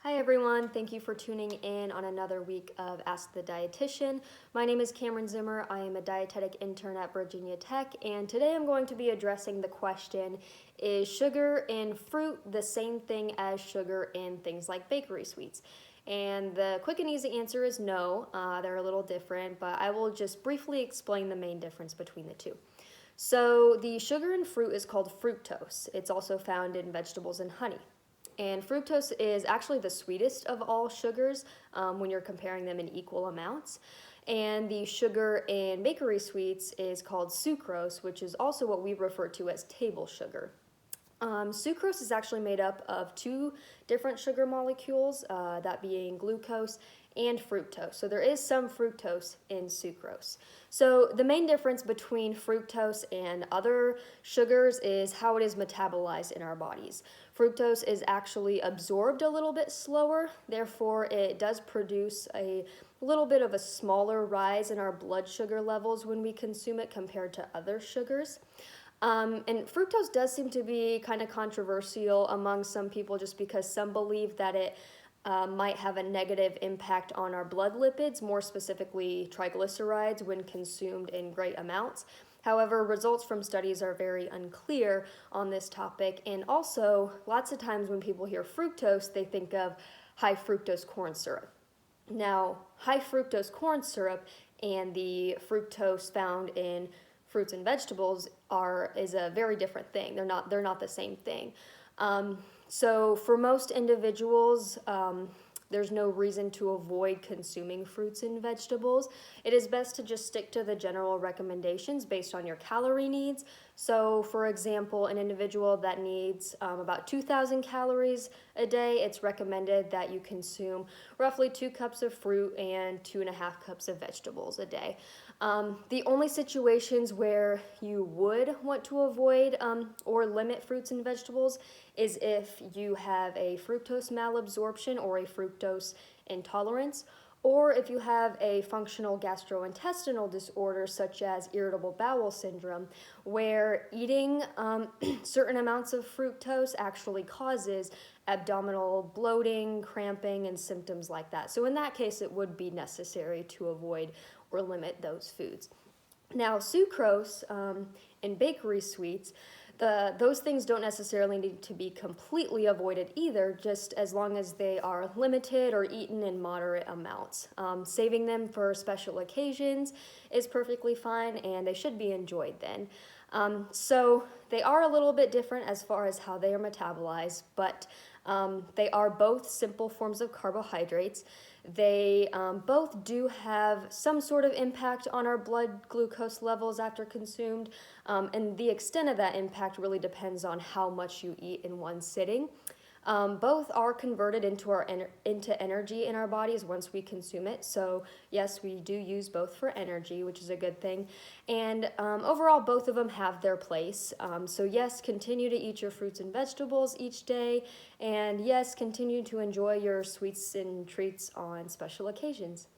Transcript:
Hi everyone, thank you for tuning in on another week of Ask the Dietitian. My name is Cameron Zimmer. I am a dietetic intern at Virginia Tech, and today I'm going to be addressing the question, is sugar in fruit the same thing as sugar in things like bakery sweets? And the quick and easy answer is no, they're a little different, but I will just briefly explain the main difference between the two. So the sugar in fruit is called fructose. It's also found in vegetables and honey. And fructose is actually the sweetest of all sugars when you're comparing them in equal amounts. And the sugar in bakery sweets is called sucrose, which is also what we refer to as table sugar. Sucrose is actually made up of two different sugar molecules, that being glucose and fructose. So there is some fructose in sucrose. So the main difference between fructose and other sugars is how it is metabolized in our bodies. Fructose is actually absorbed a little bit slower, therefore it does produce a little bit of a smaller rise in our blood sugar levels when we consume it compared to other sugars. And fructose does seem to be kind of controversial among some people just because some believe that it might have a negative impact on our blood lipids, more specifically triglycerides, when consumed in great amounts. However, results from studies are very unclear on this topic, and also lots of times when people hear fructose, they think of high fructose corn syrup. Now, high fructose corn syrup and the fructose found in fruits and vegetables is a very different thing. They're not the same thing. So for most individuals, there's no reason to avoid consuming fruits and vegetables. It is best to just stick to the general recommendations based on your calorie needs. So for example, an individual that needs about 2,000 calories a day, it's recommended that you consume roughly 2 cups of fruit and 2.5 cups of vegetables a day. The only situations where you would want to avoid or limit fruits and vegetables is if you have a fructose malabsorption or a fructose intolerance, or if you have a functional gastrointestinal disorder such as irritable bowel syndrome, where eating certain amounts of fructose actually causes abdominal bloating, cramping, and symptoms like that. So in that case, it would be necessary to avoid or limit those foods. Now, sucrose in bakery sweets, those things don't necessarily need to be completely avoided either, just as long as they are limited or eaten in moderate amounts. Saving them for special occasions is perfectly fine, and they should be enjoyed then. So they are a little bit different as far as how they are metabolized, but they are both simple forms of carbohydrates. They both do have some sort of impact on our blood glucose levels after consumed, and the extent of that impact really depends on how much you eat in one sitting. Both are converted into energy in our bodies once we consume it. So yes, we do use both for energy, which is a good thing. And overall, both of them have their place. So yes, continue to eat your fruits and vegetables each day. And yes, continue to enjoy your sweets and treats on special occasions.